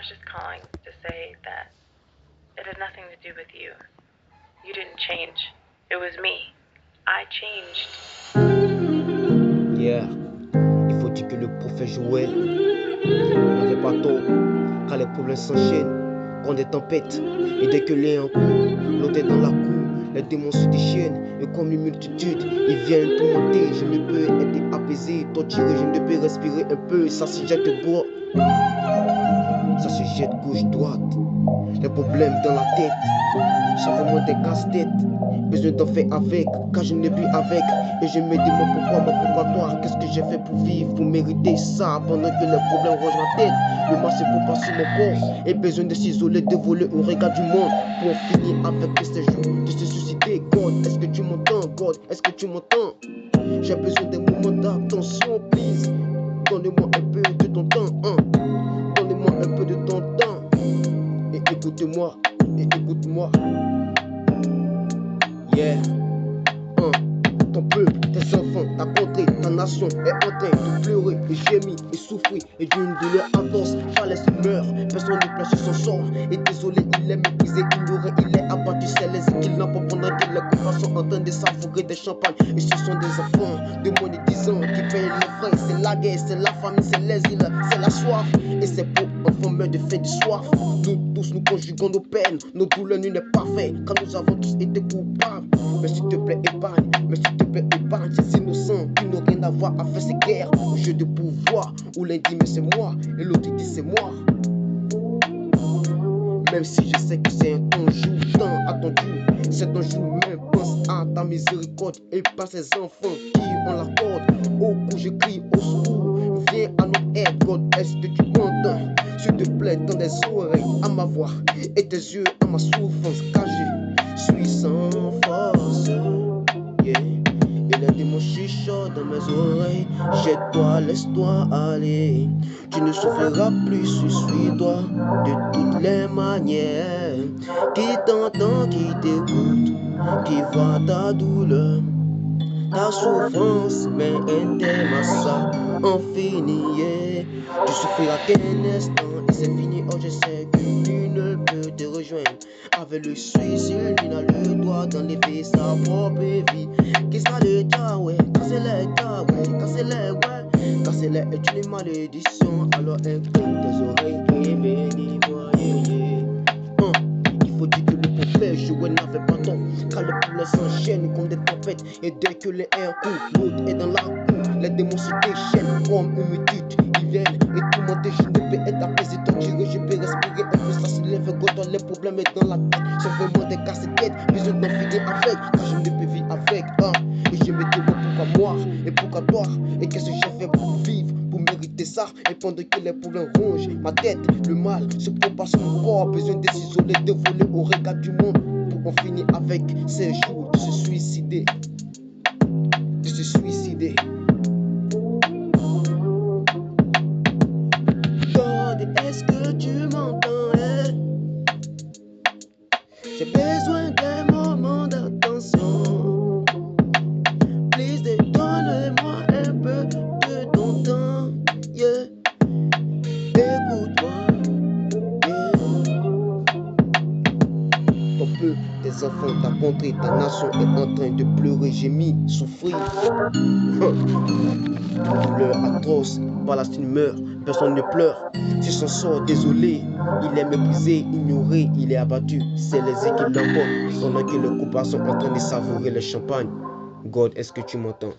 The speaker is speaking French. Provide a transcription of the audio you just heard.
was just calling to say that it had nothing to do with you. You didn't change. It was me. I changed. Yeah, il faut dire que le prophète Joël n'avait pas tort, car les problèmes s'enchaînent, quand des tempêtes, et dès que l'un court, l'autre est dans la cour, les démons se déchaînent, et comme une multitude, ils viennent tourmenter, je ne peux être apaisé, torturé, je ne peux respirer un peu, ça se jette droit, ça se jette gauche-droite, les problèmes dans la tête, chaque moment des casse-têtes, besoin d'en faire avec, car je n'ai plus avec, et je me demande pourquoi toi, qu'est-ce que j'ai fait pour vivre, pour mériter ça, pendant que les problèmes rongent ma tête, le masque pour passer mon corps, et besoin de s'isoler, de voler au regard du monde, pour en finir avec ces jours, de se susciter. God, est-ce que tu m'entends? God, est-ce que tu m'entends? J'ai besoin des moments d'attention, please, donne-moi un peu de ton temps, hein. Donne-moi un peu de ton temps, et écoute-moi, yeah. Ton peuple, tes enfants, ta contrée, ta nation est en train de pleurer, et gémir, et souffrir, et d'une douleur intense. Falaise meurt, personne ne pleure sur son sort. Et désolé, il est méprisé, ignoré, il est abattu. C'est les qu'il n'a pas pendant que les copains sont en train de savourer des champagnes. Et ce sont des enfants de moins de 10 ans qui payent les frais. C'est la guerre, c'est la famine, c'est l'exil, c'est la soif. Et c'est pour enfants meurent de faim, de soif. Nous tous, nous conjuguons nos peines, nos douleurs, nul n'est parfait, car nous avons tous été coupables. Mais s'il te plaît, épargne, mais s'il te plaît, épargne ces innocents qui n'ont rien à voir à faire ces guerres, au jeu de pouvoir, où l'un dit mais c'est moi, et l'autre dit c'est moi. Même si je sais que c'est un ton jour tant attendu, c'est un jour même, pense à ta miséricorde et pas ces enfants qui ont la corde. Au cou je crie au secours, viens à notre aide, God, est-ce que tu m'entends? S'il te plaît, tends des oreilles à ma voix et tes yeux à ma souffrance, car je suis sans force, yeah. Et les démons chuchotent dans mes oreilles, jette-toi, laisse-toi aller, tu ne souffriras plus, suis-toi de toutes les manières. Qui t'entend, qui t'écoute, qui voit ta douleur, ta souffrance, mais un terme à ça, infini, yeah. Tu souffriras qu'un instant et c'est fini. Oh, je sais que nul ne peut te rejoindre. Avec le suicide, il n'a le droit d'enlever sa propre vie. Qui sera le tas, ouais, cassez-les, ouais, cassez-les, ouais. Cassez-les est une malédiction, alors écoute tes oreilles et bénis-moi, yeah. Il faut dire que le prophète Joël n'avait pas tort, car les poulets s'enchaînent comme des tempêtes, et dès que les airs courent, l'autre est dans la cour, les démons se déchaînent comme une multitude, ils viennent et tourmentés, je ne peux être apaisé, torturé, je peux respirer un peu, ça se lève, quand les problèmes est dans la tête, c'est vraiment des casse-têtes, besoin d'en finir avec, car je ne peux vivre avec, et je me demande pourquoi moi, et pourquoi toi, et qu'est-ce que j'ai fait pour vivre, pour mériter ça, et pendant que les problèmes rongent ma tête, le mal se propage sur mon corps, besoin de s'isoler, de voler au regard du monde, pour en finir avec ces jours de se suicider, de se suicider. God, est-ce que tu m'entends, eh? J'ai besoin d'un moment d'attention, please donne-moi un peu de ton temps, yeah. Écoute-moi, yeah. Ton peuple, tes enfants, ta contrée, ta nation est en train de pleurer, gémir, souffrir. Douleur atroce, Palestine meurt, personne ne pleure. Sur son sort, désolé, il est méprisé, ignoré, il est abattu. C'est les équipes qui l'emportent, pendant que les coupables sont en train de savourer le champagne. God, est-ce que tu m'entends?